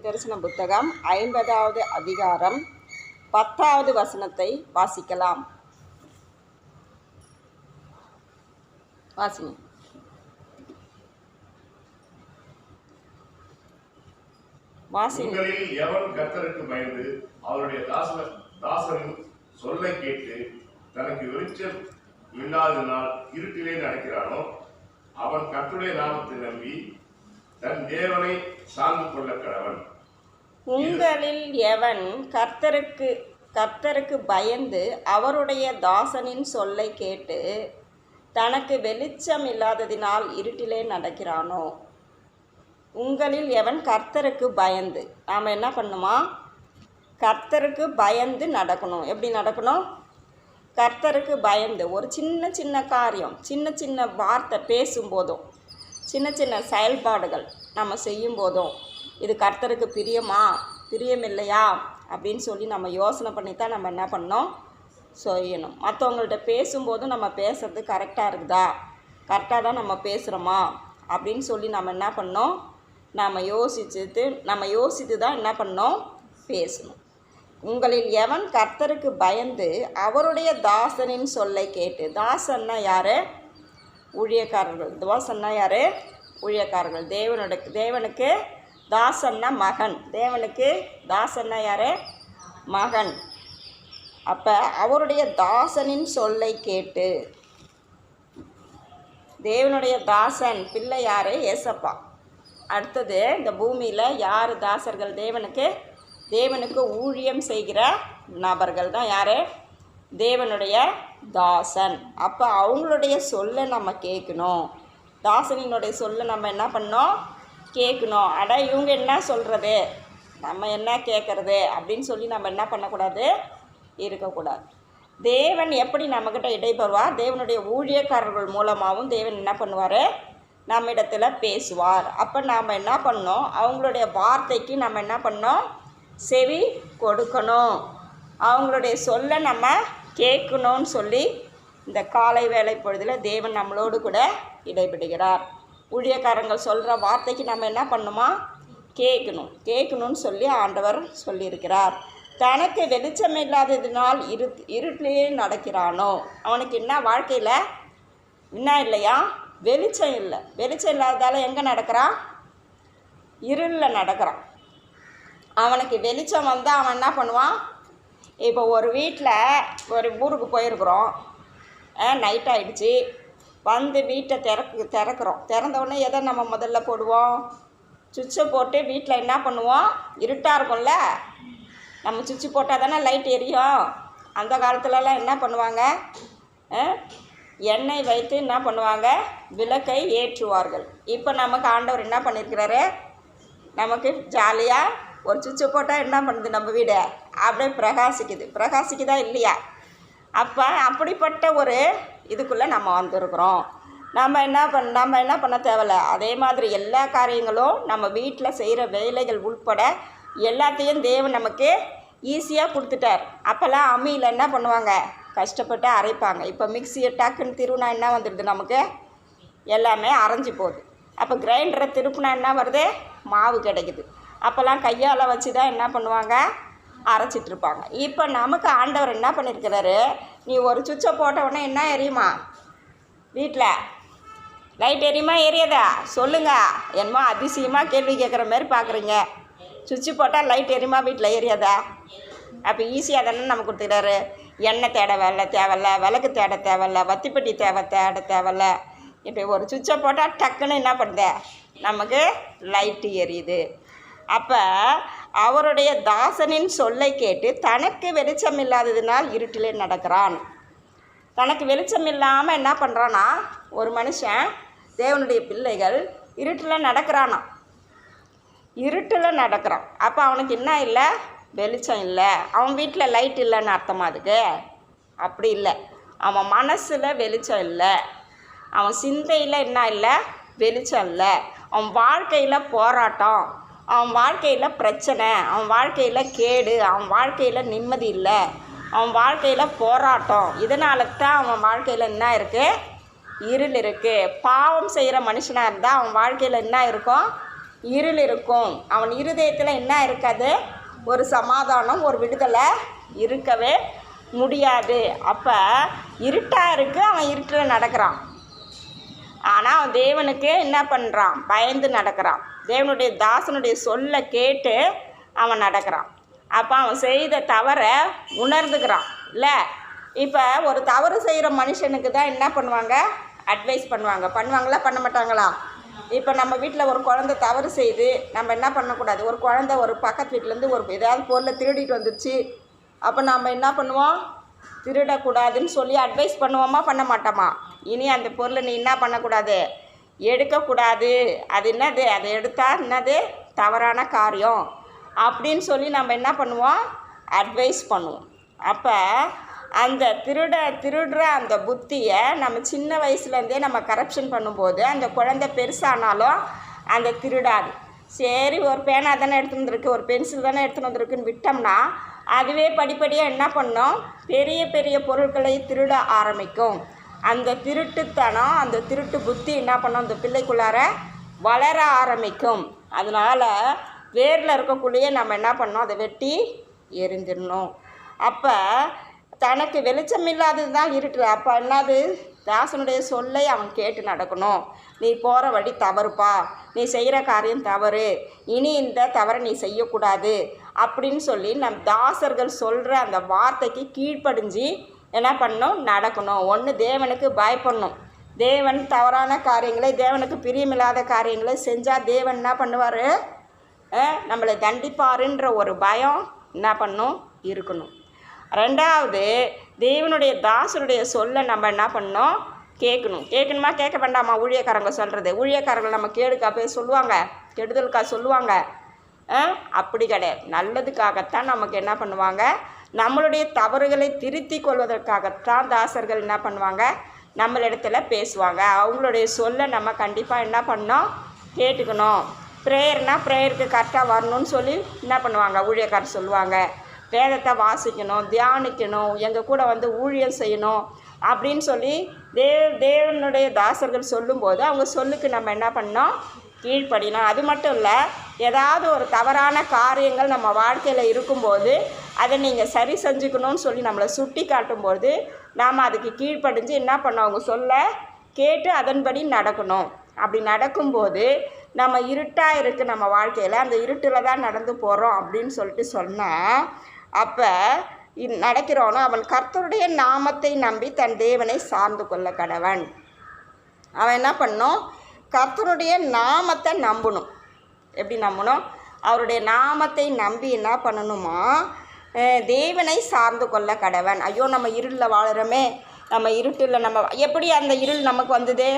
தீர்க்கதரிசன புத்தகம் 50வது அதிகாரம் 10வது வசனத்தை வாசிக்கலாம். வாசிங்க. உங்களில் எவன் கர்த்தருக்கு பயந்து அவருடைய தாசனின் சொல்லை கேட்டு தனக்கு வெளிச்சம் இல்லாததினால் இருட்டிலே நடக்கிறானோ அவன் கர்த்தருடைய நாமத்தை நம்பி தன் தேவனை சார்ந்து கொள்ள கடவன். உங்களில் எவன் கர்த்தருக்கு பயந்து அவருடைய தாசனின் சொல்லை கேட்டு தனக்கு வெளிச்சம் இல்லாததினால் இருட்டிலே நடக்கிறானோ. உங்களில் எவன் கர்த்தருக்கு பயந்து, நாம் என்ன பண்ணுமா, கர்த்தருக்கு பயந்து நடக்கணும். எப்படி நடக்கணும்? கர்த்தருக்கு பயந்து ஒரு சின்ன சின்ன காரியம், சின்ன சின்ன வார்த்தை பேசும்போதும், சின்ன சின்ன செயல்பாடுகள் நம்ம செய்யும் போதும் இது கர்த்தருக்கு பிரியமில்லையா அப்படின்னு சொல்லி நம்ம யோசனை பண்ணி தான் நம்ம என்ன பண்ணோம், செய்யணும். மற்றவங்கள்ட்ட பேசும்போதும் நம்ம பேசுறது கரெக்டாக இருக்குதா, கரெக்டாக தான் நம்ம பேசுகிறோமா அப்படின்னு சொல்லி நம்ம என்ன பண்ணோம், நம்ம யோசித்து தான் என்ன பண்ணோம், பேசணும். உங்களில் எவன் கர்த்தருக்கு பயந்து அவருடைய தாசனின் சொல்லை கேட்டு, தாசன்னா யார்? ஊழியக்காரர்கள். தாசன்னா யார்? ஊழியக்காரர்கள். தேவனுக்கு தாசன்னா மகன். தேவனுக்கு தாசன்னா யார்? மகன். அப்போ அவருடைய தாசனின் சொல்லை கேட்டு, தேவனுடைய தாசன் பிள்ளை யார்? ஏசப்பா. அடுத்தது இந்த பூமியில் யார் தாசர்கள்? தேவனுக்கு ஊழியம் செய்கிற நபர்கள் தான் யார்? தேவனுடைய தாசன். அப்போ அவங்களுடைய சொல்லை நம்ம கேட்கணும். தாசனினுடைய சொல்லை நம்ம என்ன பண்ணோம், கேட்கணும். இவங்க என்ன சொல்கிறது, நம்ம என்ன கேட்குறது அப்படின்னு சொல்லி நம்ம என்ன பண்ணக்கூடாது, இருக்கக்கூடாது. தேவன் எப்படி நம்மக்கிட்ட இடைபெறுவார்? தேவனுடைய ஊழியக்காரர்கள் மூலமாகவும் தேவன் என்ன பண்ணுவார், நம்ம இடத்துல பேசுவார். அப்போ நாம் என்ன பண்ணோம், அவங்களுடைய வார்த்தைக்கு நம்ம என்ன பண்ணோம், செவி கொடுக்கணும். அவங்களுடைய சொல்லை நம்ம கேட்கணும்னு சொல்லி இந்த காலை வேலை பொழுதில் தேவன் நம்மளோடு கூட இடைபெறுகிறார். ஊழியக்காரங்கள் சொல்கிற வார்த்தைக்கு நம்ம என்ன பண்ணணுமா, கேட்கணும்னு சொல்லி ஆண்டவர் சொல்லியிருக்கிறார். தனக்கு வெளிச்சம் இல்லாததினால் இருட்டிலேயே நடக்கிறானோ. அவனுக்கு என்ன வாழ்க்கையில் என்ன இல்லையா, வெளிச்சம் இல்லை. வெளிச்சம் இல்லாததால் எங்கே நடக்கிறான்? இருளில் நடக்கிறான். அவனுக்கு வெளிச்சம் வந்தால் அவன் என்ன பண்ணுவான்? இப்போ ஒரு வீட்டில் ஒரு ஊருக்கு போயிருக்கிறோம், நைட் ஆகிடுச்சு, வந்து வீட்டை திறக்கிறோம். திறந்தவுடனே எதை நம்ம முதல்ல போடுவோம்? சுவிட்சை போட்டு வீட்டில் என்ன பண்ணுவோம், இருட்டாக இருக்கும்ல, நம்ம சுவிட்சு போட்டால் தானே லைட் எரியும். அந்த காலத்துலலாம் என்ன பண்ணுவாங்க, எண்ணெய் வைத்து என்ன பண்ணுவாங்க, விளக்கை ஏற்றுவார்கள். இப்போ நமக்கு ஆண்டவர் என்ன பண்ணியிருக்கிறாரு, நமக்கு ஜாலியாக ஒரு சுவிட்சை போட்டால் என்ன பண்ணுது, நம்ம வீடு அப்படியே பிரகாசிக்குதா இல்லையா? அப்போ அப்படிப்பட்ட ஒரு இதுக்குள்ளே நம்ம வந்திருக்கிறோம். நம்ம என்ன பண்ண தேவையில்ல. அதே மாதிரி எல்லா காரியங்களும் நம்ம வீட்டில் செய்கிற வேலைகள் உட்பட எல்லாத்தையும் தேவன் நமக்கு ஈஸியாக கொடுத்துட்டார். அப்போல்லாம் அம்மியில் என்ன பண்ணுவாங்க, கஷ்டப்பட்டு அரைப்பாங்க. இப்போ மிக்சியை டக்குன்னு திருவினா என்ன வந்துடுது, நமக்கு எல்லாமே அரைஞ்சி போகுது. அப்போ கிரைண்டரை திருப்பினா என்ன வருது, மாவு கிடைக்குது. அப்போல்லாம் கையால் வச்சு தான் என்ன பண்ணுவாங்க, அரைச்சிட்ருப்பாங்க. இப்போ நமக்கு ஆண்டவர் என்ன பண்ணியிருக்கிறாரு, நீ ஒரு சுவிட்சை போட்ட உடனே என்ன எரியுமா, வீட்டில் லைட் எரியுமா, எரியாதா? சொல்லுங்கள். என்னமோ அதிசயமாக கேள்வி கேட்குற மாதிரி பார்க்குறீங்க. சுவிட்சு போட்டால் லைட் எரியுமா, வீட்டில் எரியாதா? அப்போ ஈஸியாக தானே நம்ம கொடுத்துக்கிறாரு. எண்ணெய் தேவையில்ல, விளக்கு தேவையில்ல, வத்திப்பட்டி தேவையில்ல. இப்போ ஒரு சுவிட்சை போட்டால் டக்குன்னு என்ன பண்ணுது, நமக்கு லைட்டு எரியுது. அப்போ அவருடைய தாசனின் சொல்லை கேட்டு தனக்கு வெளிச்சம் இல்லாததினால் இருட்டிலே நடக்கிறான். தனக்கு வெளிச்சம் இல்லாமல் என்ன பண்ணுறான்னா, ஒரு மனுஷன், தேவனுடைய பிள்ளைகள் இருட்டில் நடக்கிறான். அப்போ அவனுக்கு என்ன இல்லை, வெளிச்சம் இல்லை. அவன் வீட்டில் லைட் இல்லைன்னு அர்த்தமா அதுக்கு? அப்படி இல்லை. அவன் மனசில் வெளிச்சம் இல்லை, அவன் சிந்தையில் என்ன இல்லை, வெளிச்சம் இல்லை. அவன் வாழ்க்கையில் போராட்டம், அவன் வாழ்க்கையில் பிரச்சனை, அவன் வாழ்க்கையில் கேடு, அவன் வாழ்க்கையில் நிம்மதி இல்லை, அவன் வாழ்க்கையில் போராட்டம். இதனால தான் அவன் வாழ்க்கையில் என்ன இருக்குது, இருள் இருக்குது. பாவம் செய்கிற மனுஷனாக இருந்தால் அவன் வாழ்க்கையில் என்ன இருக்கும், இருள் இருக்கும். அவன் இருதயத்தில் என்ன இருக்காது? ஒரு சமாதானம், ஒரு விடுதலை இருக்கவே முடியாது. அப்போ இருட்டாக இருக்குது, அவன் இருட்டில் நடக்கிறான். ஆனால் அவன் தேவனுக்கு என்ன பண்ணுறான்? பயந்து நடக்கிறான். தேவனுடைய தாசனுடைய சொல்லை கேட்டு அவன் நடக்கிறான். அப்போ அவன் செய்த தவறை உணர்ந்துக்கிறான் இல்லை? இப்போ ஒரு தவறு செய்கிற மனுஷனுக்கு தான் என்ன பண்ணுவாங்க? அட்வைஸ் பண்ணுவாங்களா பண்ண மாட்டாங்களா? இப்போ நம்ம வீட்டில் ஒரு குழந்தை தவறு செய்து நம்ம என்ன பண்ணக்கூடாது? ஒரு குழந்தை ஒரு பக்கத்து வீட்டிலேருந்து ஒரு ஏதாவது பொருளை திருடிட்டு வந்துடுச்சு. அப்போ நம்ம என்ன பண்ணுவோம்? திருடக்கூடாதுன்னு சொல்லி அட்வைஸ் பண்ணுவோமா பண்ண மாட்டோமா? இனி அந்த பொருளை நீ என்ன பண்ணக்கூடாது? எடுக்கக்கூடாது. அது என்னது? அதை எடுத்தால் என்னது? தவறான காரியம் அப்படின்னு சொல்லி நம்ம என்ன பண்ணுவோம்? அட்வைஸ் பண்ணுவோம். அப்போ அந்த திருடுற அந்த புத்தியை நம்ம சின்ன வயசுலேருந்தே நம்ம கரப்ஷன் பண்ணும்போது அந்த குழந்தை பெருசானாலும் அந்த திருடாது. சரி, ஒரு பேனா தானே எடுத்துன்னு வந்திருக்கு, ஒரு பென்சில் தானே எடுத்துன்னு வந்திருக்குன்னு விட்டோம்னா அதுவே படிப்படியாக என்ன பண்ணும்? பெரிய பெரிய பொருட்களை திருட ஆரம்பிக்கும். அந்த திருட்டுத்தனம், அந்த திருட்டு புத்தி என்ன பண்ணும்? அந்த பிள்ளைக்குள்ளார வளர ஆரம்பிக்கும். அதனால் வேரில் இருக்கக்குள்ளேயே நம்ம என்ன பண்ணோம்? அதை வெட்டி எரிஞ்சிடணும். அப்போ தனக்கு வெளிச்சம் இல்லாதது தான் இருட்டு. அப்போ என்னது? தாசனுடைய சொல்லை அவன் கேட்டு நடக்கணும். நீ போகிற வழி தவறுப்பா, நீ செய்கிற காரியம் தவறு, இனி இந்த தவறை நீ செய்யக்கூடாது அப்படின்னு சொல்லி நம் தாசர்கள் சொல்கிற அந்த வார்த்தைக்கு கீழ்ப்படிஞ்சு என்ன பண்ணணும்? நடக்கணும். ஒன்று தேவனுக்கு பயப்படணும். தேவன் தவறான காரியங்களை, தேவனுக்கு பிரியமில்லாத காரியங்களை செஞ்சால் தேவன் என்ன பண்ணுவார்? நம்மளை தண்டிப்பாருன்ற ஒரு பயம் என்ன பண்ணணும்? இருக்கணும். ரெண்டாவது, தேவனுடைய தாசனுடைய சொல்லை நம்ம என்ன பண்ணணும்? கேட்கணுமா கேட்க வேண்டாமா? ஊழியக்காரங்க சொல்கிறது, ஊழியக்காரர்கள் நம்ம கேடுக்கா போய் சொல்லுவாங்க, கெடுதலுக்கா சொல்லுவாங்க? அப்படி கிடையாது. நல்லதுக்காகத்தான் நமக்கு என்ன பண்ணுவாங்க? நம்மளுடைய தவறுகளை திருத்தி கொள்வதற்காகத்தான் தாசர்கள் என்ன பண்ணுவாங்க? நம்மளிடத்துல பேசுவாங்க. அவங்களுடைய சொல்லை நம்ம கண்டிப்பாக என்ன பண்ணணும்? கேட்டுக்கணும். ப்ரேயர்னால் ப்ரேயருக்கு கரெக்டாக வரணும்னு சொல்லி என்ன பண்ணுவாங்க? ஊழியக்காரர் சொல்லுவாங்க. வேதத்தை வாசிக்கணும், தியானிக்கணும், எங்கள் கூட வந்து ஊழியம் செய்யணும் அப்படின்னு சொல்லி தேவனுடைய தாசர்கள் சொல்லும்போது அவங்க சொல்லுக்கு நம்ம என்ன பண்ணோம்? கீழ்ப்படினோம். அது மட்டும் இல்லை, ஏதாவது ஒரு தவறான காரியங்கள் நம்ம வாழ்க்கையில் இருக்கும்போது அதை நீங்கள் சரி செஞ்சுக்கணும்னு சொல்லி நம்மளை சுட்டி காட்டும்போது நாம் அதுக்கு கீழ்ப்படிஞ்சு என்ன பண்ணோம்? அவங்க சொல்ல கேட்டு அதன்படி நடக்கணும். அப்படி நடக்கும்போது நம்ம இருட்டாக இருக்குது நம்ம வாழ்க்கையில், அந்த இருட்டில் தான் நடந்து போகிறோம் அப்படின்னு சொல்லிட்டு சொன்னால், அப்போ நடக்கிறோன்னா அவன் கர்த்தருடைய நாமத்தை நம்பி தன் தேவனை சார்ந்து கொள்ள கடவன். அவன் என்ன பண்ணணும்? கர்த்தருடைய நாமத்தை நம்பணும். எப்படி நம்பணும்? அவருடைய நாமத்தை நம்பி என்ன பண்ணணுமா? தேவனை சார்ந்து கொள்ள கடவன். ஐயோ, நம்ம இருளில் வாழுறோமே, நம்ம இருட்டில் நம்ம எப்படி அந்த இருள் நமக்கு வந்தது?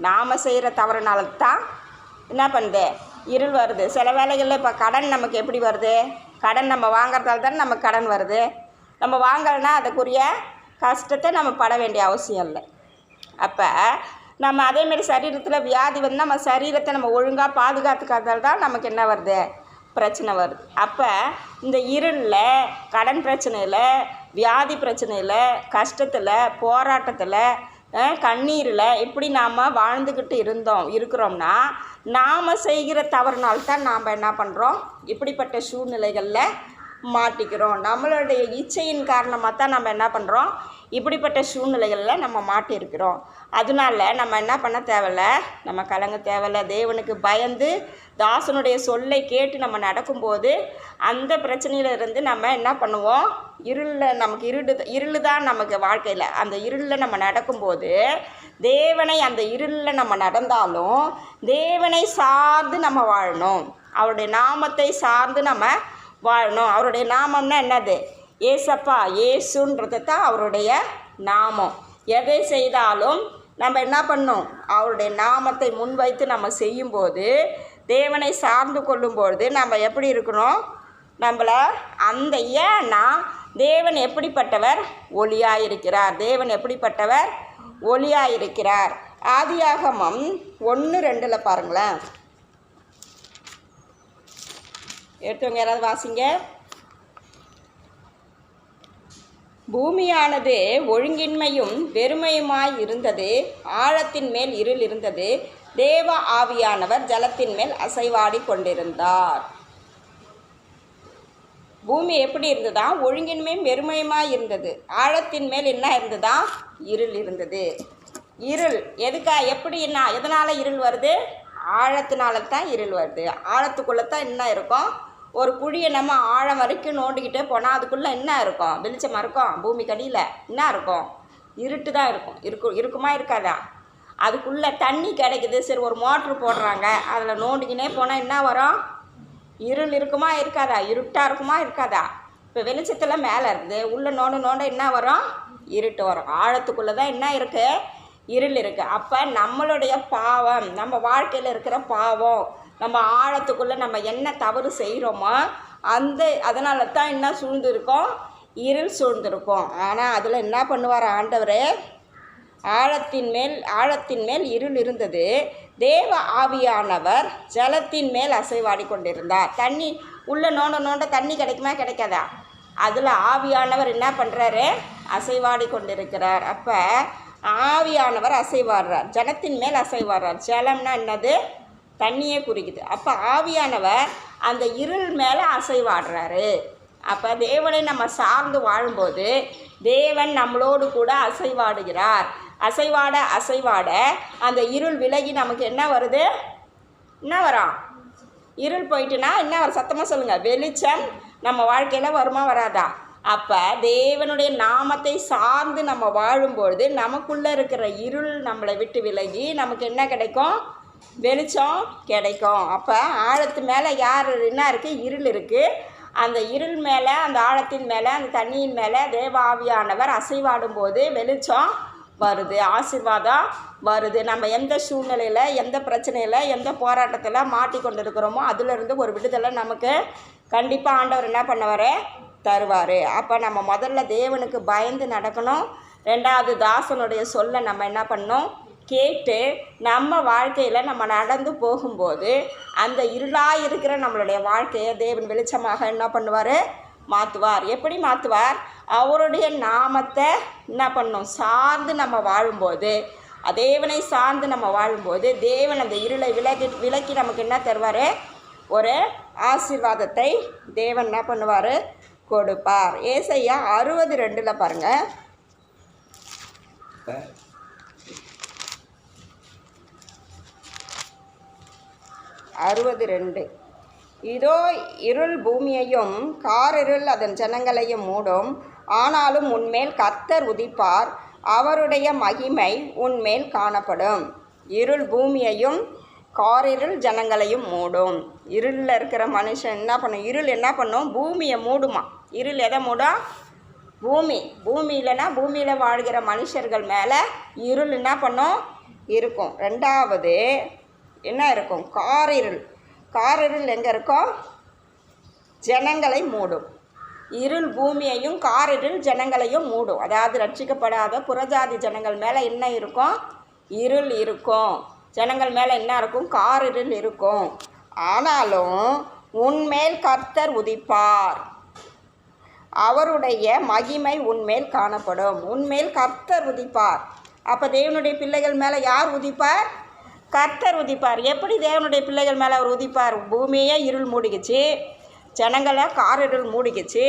நாம் செய்கிற தவறுனால தான் என்ன பண்ணுது? இருள் வருது. சில வேளைகளில் இப்போ கடன் நமக்கு எப்படி வருது? கடன் நம்ம வாங்குறதால தானே நமக்கு கடன் வருது. நம்ம வாங்கலைன்னா அதுக்குரிய கஷ்டத்தை நம்ம பட வேண்டிய அவசியம் இல்லை. அப்போ நம்ம அதேமாரி சரீரத்தில் வியாதி வந்து நம்ம சரீரத்தை நம்ம ஒழுங்காக பாதுகாத்துக்காததால் தான் நமக்கு என்ன வருது? பிரச்சனை வருது. அப்போ இந்த இருளில், கடன் பிரச்சனையில், வியாதி பிரச்சனையில், கஷ்டத்தில், போராட்டத்தில், கண்ணீரில் இப்படி நாம் வாழ்ந்துக்கிட்டு இருக்கிறோம்னா நாம் செய்கிற தவறுனால்தான் நாம் என்ன பண்ணுறோம்? இப்படிப்பட்ட சூழ்நிலைகளில் மாட்டிக்கிறோம். நம்மளுடைய இச்சையின் காரணமாக தான் நம்ம என்ன பண்ணுறோம்? இப்படிப்பட்ட சூழ்நிலைகளில் நம்ம மாட்டியிருக்கிறோம். அதனால நம்ம என்ன பண்ண தேவையில்ல? நம்ம கலங்க தேவையில்ல. தேவனுக்கு பயந்து தாசனுடைய சொல்லை கேட்டு நம்ம நடக்கும்போது அந்த பிரச்சனையிலிருந்து நம்ம என்ன பண்ணுவோம்? நமக்கு இருள் தான் நமக்கு வாழ்க்கையில். அந்த இருளில் நம்ம நடக்கும்போது தேவனை, அந்த இருளில் நம்ம நடந்தாலும் தேவனை சார்ந்து நம்ம வாழணும். அவருடைய நாமத்தை சார்ந்து நம்ம வாழணும். அவருடைய நாமம்னா என்னது? ஏசப்பா, ஏசுன்றது தான் அவருடைய நாமம். எதை செய்தாலும் நம்ம என்ன பண்ணணும்? அவருடைய நாமத்தை முன்வைத்து நம்ம செய்யும்போது, தேவனை சார்ந்து கொள்ளும்பொழுது நம்ம எப்படி இருக்கணும்? நம்மளை அந்த ஏன்னா தேவன் எப்படிப்பட்டவர்? ஒளியாயிருக்கிறார். தேவன் எப்படிப்பட்டவர்? ஒளியாயிருக்கிறார். ஆதியாகமம் 1:2 பாருங்களேன். எடுத்தவங்க யாராவது வாசிங்க. பூமியானது ஒழுங்கின்மையும் வெறுமையுமாய் இருந்தது, ஆழத்தின் மேல் இருள் இருந்தது, தேவ ஆவியானவர் ஜலத்தின் மேல் அசைவாடி கொண்டிருந்தார். பூமி எப்படி இருந்ததா? ஒழுங்கின்மை வெறுமையுமாய் இருந்தது. ஆழத்தின் மேல் என்ன இருந்ததா? இருள் இருந்தது. இருள் எப்படின்னா எதனால் இருள் வருது? ஆழத்தினால தான் இருள் வருது. ஆழத்துக்குள்ளே தான் என்ன இருக்கும்? ஒரு குழியை நம்ம ஆழம் வரைக்கும் நோண்டிக்கிட்டே போனால் அதுக்குள்ளே என்ன இருக்கும்? வெளிச்சமாக இருக்கும். பூமி கடியில் என்ன இருக்கும்? இருட்டு தான் இருக்குமா இருக்காதா? அதுக்குள்ளே தண்ணி கிடைக்குது, சரி ஒரு மோட்ரு போடுறாங்க, அதில் நோண்டிக்கினே போனால் என்ன வரும்? இருள் இருக்குமா இருக்காதா? இருட்டாக இருக்குமா இருக்காதா? இப்போ வெளிச்சத்தில் மேலே இருக்குது, உள்ளே நோண்ட என்ன வரும்? இருட்டு வரும். ஆழத்துக்குள்ளே தான் என்ன இருக்குது? இருள் இருக்குது. அப்போ நம்மளுடைய பாவம், நம்ம வாழ்க்கையில் இருக்கிற பாவம், நம்ம ஆழத்துக்குள்ளே நம்ம என்ன தவறு செய்கிறோமோ அதனால தான் என்ன சூழ்ந்திருக்கோம்? இருள் சூழ்ந்திருக்கும். ஆனால் அதில் என்ன பண்ணுவார் ஆண்டவர்? ஆழத்தின் மேல் இருள் இருந்தது. தேவ ஆவியானவர் ஜலத்தின் மேல் அசைவாடி கொண்டிருந்தார். தண்ணி உள்ளே நோண்ட தண்ணி கிடைக்குமா கிடைக்காதா? அதில் ஆவியானவர் என்ன பண்ணுறாரு? அசைவாடி கொண்டிருக்கிறார். அப்போ ஆவியானவர் அசைவாடுறார், ஜலத்தின் மேல் அசைவாடுறார். ஜலம்னா என்னது? தண்ணியே குறிக்குது. அப்போ ஆவியானவர் அந்த இருள் மேலே அசைவாடுறாரு. அப்போ தேவனை நம்ம சார்ந்து வாழும்போது தேவன் நம்மளோடு கூட அசைவாடுகிறார். அசைவாட அந்த இருள் விலகி நமக்கு என்ன வருது? என்ன வரும்? இருள் போயிட்டுனா என்ன வரும்? சத்தமாக சொல்லுங்கள். வெளிச்சம் நம்ம வாழ்க்கையில் வருமா வராதா? அப்போ தேவனுடைய நாமத்தை சார்ந்து நம்ம வாழும்பொழுது நமக்குள்ளே இருக்கிற இருள் நம்மளை விட்டு விலகி நமக்கு என்ன கிடைக்கும்? வெளிச்சம் கிடைக்கும். அப்போ ஆழத்து மேலே என்ன இருக்குது? இருள் இருக்குது. அந்த இருள் மேலே, அந்த ஆழத்தின் மேலே, அந்த தண்ணியின் மேலே தேவ ஆவியானவர் அசைவாடும் போது வெளிச்சம் வருது, ஆசீர்வாதம் வருது. நம்ம எந்த சூழ்நிலையில், எந்த பிரச்சனையில், எந்த போராட்டத்தில் மாட்டிக்கொண்டு இருக்கிறோமோ அதிலிருந்து ஒரு விடுதலை நமக்கு கண்டிப்பாக ஆண்டவர் என்ன பண்ணுவார்? தருவார். அப்போ நம்ம முதல்ல தேவனுக்கு பயந்து நடக்கணும். ரெண்டாவது தாசனுடைய சொல்ல நம்ம என்ன பண்ணணும்? கேட்டு நம்ம வாழ்க்கையில் நம்ம நடந்து போகும்போது அந்த இருளாக இருக்கிற நம்மளுடைய வாழ்க்கையை தேவன் வெளிச்சமாக என்ன பண்ணுவார்? மாற்றுவார். எப்படி மாற்றுவார்? அவருடைய நாமத்தை என்ன பண்ணணும்? சார்ந்து நம்ம வாழும்போது, தேவனை சார்ந்து நம்ம வாழும்போது தேவன் அந்த இருளை விலக்கி நமக்கு என்ன தருவார்? ஒரு ஆசீர்வாதத்தை தேவன் என்ன பண்ணுவார்? கொடுப்பார். ஏசாயா 60:2 பாருங்கள். 60:2 இதோ இருள் பூமியையும் காரிருள் அதன் ஜனங்களையும் மூடும், ஆனாலும் உன்மேல் கர்த்தர் உதிப்பார், அவருடைய மகிமை உன்மேல் காணப்படும். இருள் பூமியையும் காரிருள் ஜனங்களையும் மூடும். இருளில் இருக்கிற மனுஷன் என்ன பண்ணும்? இருள் என்ன பண்ணும்? பூமியை மூடுமா. இருள் எதை மூடும்? பூமியிலனா பூமியில் வாழ்கிற மனுஷர்கள் மேலே இருள் என்ன பண்ணும்? இருக்கும். ரெண்டாவது என்ன இருக்கும்? காரிருள் எங்கே இருக்கும்? ஜனங்களை மூடும். இருள் பூமியையும் காரிருள் ஜனங்களையும் மூடும். அதாவது ரட்சிக்கப்படாத புறஜாதி ஜனங்கள் மேலே என்ன இருக்கும்? இருள் இருக்கும். ஜனங்கள் மேலே என்ன இருக்கும்? காரிருள் இருக்கும். ஆனாலும் உன்மேல் கர்த்தர் உதிப்பார், அவருடைய மகிமை உன்மேல் காணப்படும். உன்மேல் கர்த்தர் உதிப்பார். அப்போ தேவனுடைய பிள்ளைகள் மேலே யார் உதிப்பார்? கர்த்தர் உதிப்பார். எப்படி தேவனுடைய பிள்ளைகள் மேலே அவர் உதிப்பார்? பூமியே இருள் மூடிக்குச்சு, ஜனங்களை காரிருள் மூடிக்குச்சு,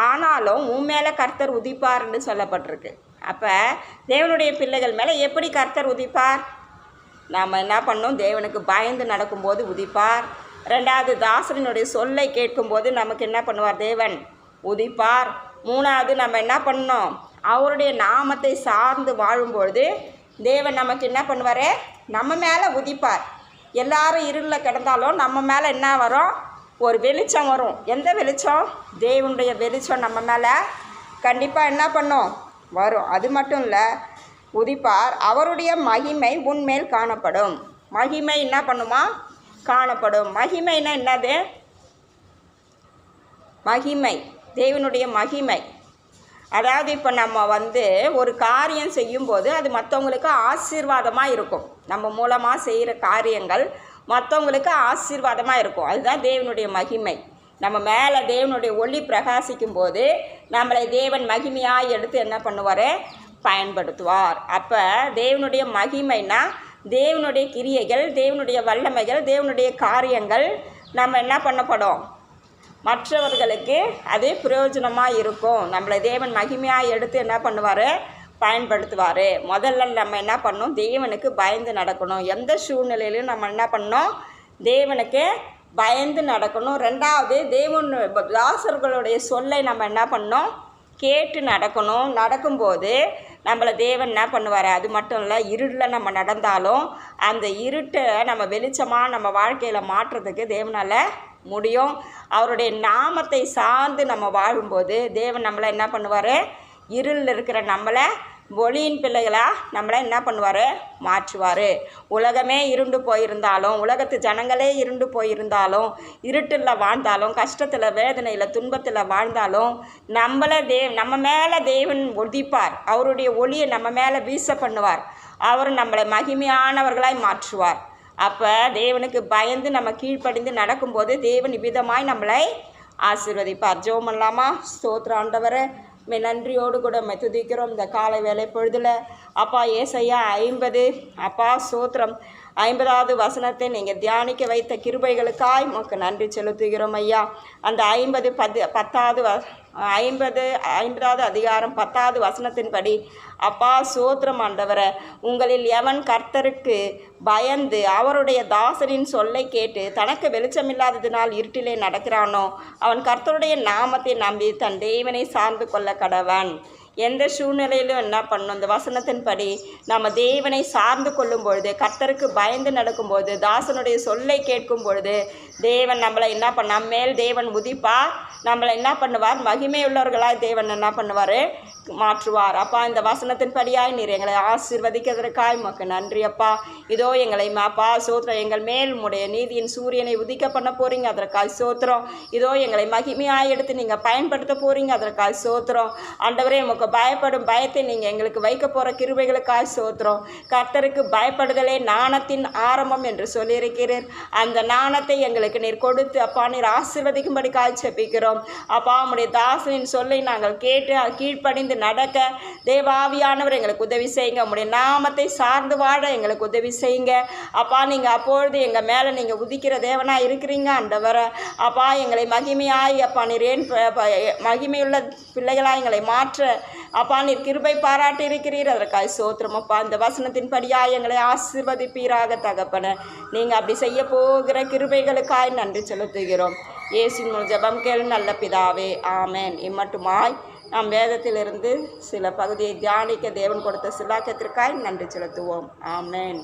ஆனாலும் உன் மேலே கர்த்தர் உதிப்பார்னு சொல்லப்பட்டிருக்கு. அப்போ தேவனுடைய பிள்ளைகள் மேலே எப்படி கர்த்தர் உதிப்பார்? நாம் என்ன பண்ணோம்? தேவனுக்கு பயந்து நடக்கும்போது உதிப்பார். ரெண்டாவது தாசனுடைய சொல்லை கேட்கும்போது நமக்கு என்ன பண்ணுவார்? தேவன் உதிப்பார். மூணாவது நம்ம என்ன பண்ணணும்? அவருடைய நாமத்தை சார்ந்து வாழும்பொழுது தேவன் நமக்கு என்ன பண்ணுவார்? நம்ம மேலே உதிப்பார். எல்லாரும் இருளில் கிடந்தாலும் நம்ம மேலே என்ன வரும்? ஒரு வெளிச்சம் வரும். எந்த வெளிச்சம்? தேவனுடைய வெளிச்சம் நம்ம மேலே கண்டிப்பாக என்ன பண்ணும்? வரும். அது மட்டும் இல்லை, உதிப்பார், அவருடைய மகிமை உன்மேல் காணப்படும். மகிமை என்ன பண்ணுமா? காணப்படும். மகிமைன்னா என்னது? மகிமை, தேவனுடைய மகிமை. அதாவது இப்போ நம்ம ஒரு காரியம் செய்யும்போது அது மற்றவங்களுக்கு ஆசீர்வாதமாக இருக்கும். நம்ம மூலமாக செய்கிற காரியங்கள் மற்றவங்களுக்கு ஆசீர்வாதமாக இருக்கும். அதுதான் தேவனுடைய மகிமை. நம்ம மேலே தேவனுடைய ஒளி பிரகாசிக்கும் போது நம்மளை தேவன் மகிமையாக எடுத்து என்ன பண்ணுவார்? பயன்படுத்துவார். அப்போ தேவனுடைய மகிமைனா தேவனுடைய கிரியைகள், தேவனுடைய வல்லமைகள், தேவனுடைய காரியங்கள் நம்ம என்ன பண்ணப்படும், மற்றவர்களுக்கு அது பிரயோஜனமாக இருக்கும். நம்மளை தேவன் மகிமையாக எடுத்து என்ன பண்ணுவார், பயன்படுத்துவார். முதல்ல நம்ம என்ன பண்ணணும், தேவனுக்கு பயந்து நடக்கணும். எந்த சூழ்நிலையிலும் நம்ம என்ன பண்ணணும், தேவனுக்கு பயந்து நடக்கணும். ரெண்டாவது, தேவன் தாசர்களுடைய சொல்லை நம்ம என்ன பண்ணணும், கேட்டு நடக்கணும். நடக்கும்போது நம்மளை தேவன் என்ன பண்ணுவார், அது மட்டும் இல்லை, இருளில் நம்ம நடந்தாலும் அந்த இருட்டை நம்ம வெளிச்சமாக நம்ம வாழ்க்கையில் மாற்றுறதுக்கு தேவனால் முடியும். அவருடைய நாமத்தை சார்ந்து நம்ம வாழும்போது தேவன் நம்மளை என்ன பண்ணுவார், இருளில் இருக்கிற நம்மளை ஒளியின் பிள்ளைகளாக நம்மளை என்ன பண்ணுவார், மாற்றுவார். உலகமே இருண்டு போயிருந்தாலும், உலகத்து ஜனங்களே இருண்டு போயிருந்தாலும், இருட்டில் வாழ்ந்தாலும், கஷ்டத்தில், வேதனையில், துன்பத்தில் வாழ்ந்தாலும் நம்ம மேலே தேவன் ஒதிப்பார். அவருடைய ஒளியை நம்ம மேலே வீச பண்ணுவார். அவர் நம்மளை மகிமையானவர்களாய் மாற்றுவார். அப்போ தேவனுக்கு பயந்து நம்ம கீழ்ப்படிந்து நடக்கும்போது தேவன் இவ்விதமாய் நம்மளை ஆசீர்வதிப்பார். ஜெபம் பண்ணலாமா? ஸ்தோத்திர ஆண்டவரே, நன்றியோடு கூட துதிக்கிறோம் இந்த காலை வேலை பொழுதில். அப்பா ஏசையா 50 அப்பா ஸ்தோத்திரம் 50வது வசனத்தை நீங்கள் தியானிக்க வைத்த கிருபைகளுக்காய் உமக்கு நன்றி செலுத்துகிறோம் ஐயா. அந்த 50வது அதிகாரம் 10வது வசனத்தின்படி அப்பா ஸ்தோத்திரம் ஆண்டவரே, உங்களில் எவன் கர்த்தருக்கு பயந்து அவருடைய தாசரின் சொல்லை கேட்டு தனக்கு வெளிச்சமில்லாததினால் இருட்டிலே நடக்கிறானோ அவன் கர்த்தருடைய நாமத்தை நம்பி தன் தேவனை சார்ந்து கொள்ள கடவன். எந்த சூழ்நிலையிலும் என்ன பண்ணணும், இந்த வசனத்தின்படி நம்ம தேவனை சார்ந்து கொள்ளும் பொழுது, கர்த்தருக்கு பயந்து நடக்கும்போது, தாசனுடைய சொல்லை கேட்கும் பொழுது தேவன் நம்மளை என்ன நம்மேல் தேவன் உதிப்பார். நம்மளை என்ன பண்ணுவார், மகிமையுள்ளவர்களாய் தேவன் என்ன பண்ணுவார், மாற்றுவார். அப்பா இந்த வசனத்தின்படியாய் நீர் எங்களை ஆசீர்வதிக்கிறதற்காய் உமக்கு நன்றி அப்பா. இதோ எங்களை அப்பா சோத்திரம், எங்கள் மேல் உடைய நீதியின் சூரியனை உதிக்க பண்ண போகிறீங்க, அதற்காய் சோத்திரம். இதோ எங்களை மகிமையாய் எடுத்து நீங்கள் பயன்படுத்த போகிறீங்க, அதற்காய் சோத்திரம். ஆண்டவரே, உமக்கு பயப்படும் பயத்தை நீங்கள் எங்களுக்கு வைக்க போகிற கிருபைகளுக்காய் சோத்திரம். கர்த்தருக்கு பயப்படுதலே நாணத்தின் ஆரம்பம் என்று சொல்லியிருக்கிறீர். அந்த நாணத்தை எங்களுக்கு நீர் கொடுத்து அப்பா நீர் ஆசீர்வதிக்கும்படிக்காய் செபிக்கிறோம். அப்பா உம்முடைய தாசனின் சொல்லை நாங்கள் கேட்டு கீழ்ப்படிந்து நடக்க தேவாவியானவர் எங்களுக்கு உதவி செய்யுங்க. உம்முடைய நாமத்தை சார்ந்து வாழ எங்களுக்கு உதவி செய்யுங்க அப்பா. நீங்கள் அப்பொழுது எங்கள் மேலே நீங்கள் உதிக்கிற தேவனாக இருக்கிறீங்க ஆண்டவரை. அப்பா எங்களை மகிமையாய் அப்பா நீர் ஏன் மகிமையுள்ள பிள்ளைகளாக எங்களை மாற்ற அப்பா நீர் கிருபை பாராட்டி இருக்கிறீர், அதற்காக சோத்திரம் அப்பா. இந்த வசனத்தின்படியாக எங்களை ஆசீர்வதிப்பீராக தகப்பன. நீங்கள் அப்படி செய்ய போகிற கிருபைகளுக்காய் நன்றி செலுத்துகிறோம். இயேசுவின் மூலம் ஜெபம் கேளு நல்ல பிதாவே, ஆமேன். இம்மட்டுமாய் நாம் வேதத்திலிருந்து சில பகுதியை தியானிக்க தேவன் கொடுத்த சிலாக்கியத்திற்காய் நன்றி செலுத்துவோம். ஆமேன்.